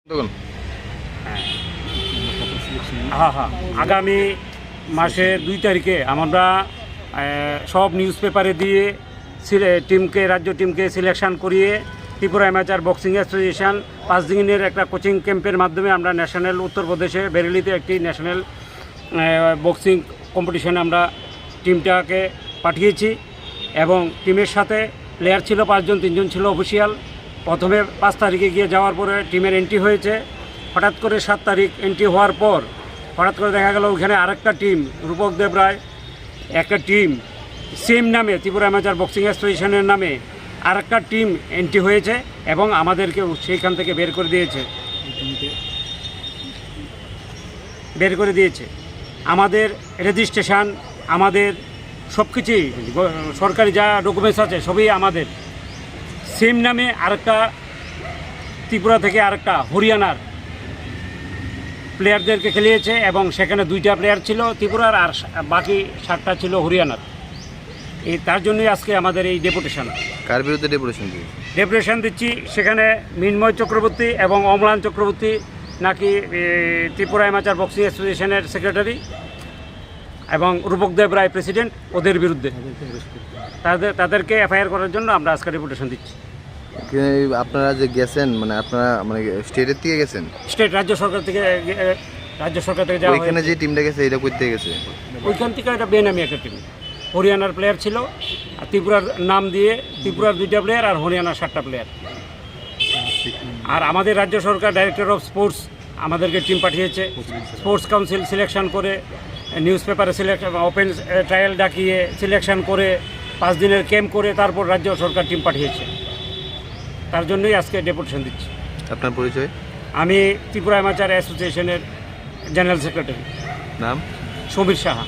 দেখুন আগামী মাসের 2 তারিখে আমরা সব নিউজ পেপারে দিয়ে রাজ্য টিমকে সিলেকশন করিয়ে ত্রিপুরা অ্যামেচার বক্সিং অ্যাসোসিয়েশন 5 দিনের একটা কোচিং ক্যাম্পের মাধ্যমে আমরা ন্যাশনাল উত্তরপ্রদেশে বেরেলিতে একটি ন্যাশনাল বক্সিং কম্পিটিশনে আমরা টিমটাকে পাঠিয়েছি এবং টিমের সাথে প্লেয়ার ছিল 5 জন, 3 জন ছিল অফিসিয়াল। প্রথমে 5 তারিখে গিয়ে যাওয়ার পরে টিমের এন্ট্রি হয়েছে। হঠাৎ করে 7 তারিখ এন্ট্রি হওয়ার পর হঠাৎ করে দেখা গেল ওখানে আরেকটা টিম রূপক দেব রায় একটা টিম সেম নামে ত্রিপুরা অ্যামেচার বক্সিং অ্যাসোসিয়েশনের নামে আরেকটা টিম এন্ট্রি হয়েছে এবং আমাদেরকে সেইখান থেকে বের করে দিয়েছে। আমাদের রেজিস্ট্রেশন, আমাদের সব কিছুই সরকারি যা ডকুমেন্টস আছে সবই আমাদের সেম নামে আরেকটা ত্রিপুরা থেকে আরেকটা হরিয়ানার প্লেয়ারদেরকে খেলিয়েছে এবং সেখানে 2টা প্লেয়ার ছিল ত্রিপুরার আর বাকি 7টা ছিল হরিয়ানার। তার জন্যই আজকে আমাদের এই ডেপুটেশন। কার বিরুদ্ধে ডেপুটেশন দিচ্ছি সেখানে মিন্ময় চক্রবর্তী এবং অম্লান চক্রবর্তী নাকি ত্রিপুরা অ্যামেচার বক্সিং অ্যাসোসিয়েশনের সেক্রেটারি এবং রূপক দেব রায় প্রেসিডেন্ট, ওদের বিরুদ্ধে তাদেরকে এফআইআর করার জন্য আমরা আজকে ডেপুটেশন দিচ্ছি। আপনারা যে গেছেন আপনারা স্টেটের থেকে গেছেন? স্টেট রাজ্য সরকার থেকে যাওয়া। ওইখানে যে টিমটা গেছে এটা করতে গেছে ওইখান থেকে একটা বেনামি একটা টিম হরিয়ানার প্লেয়ার ছিল আর ত্রিপুরার নাম দিয়ে ত্রিপুরার 2টা প্লেয়ার আর হরিয়ানার 7টা প্লেয়ার। আর আমাদের রাজ্য সরকার ডাইরেক্টর অফ স্পোর্টস আমাদেরকে টিম পাঠিয়েছে। স্পোর্টস কাউন্সিল সিলেকশন করে নিউজ পেপারে ওপেন ট্রায়াল ডাকিয়ে সিলেকশন করে 5 দিনের ক্যাম্প করে তারপর রাজ্য সরকার টিম পাঠিয়েছে। তার জন্যই আজকে ডেপুটেশন দিচ্ছি। আপনার পরিচয়? আমি ত্রিপুরা অ্যামেচার অ্যাসোসিয়েশনের জেনারেল সেক্রেটারি। নাম? সমীর সাহা।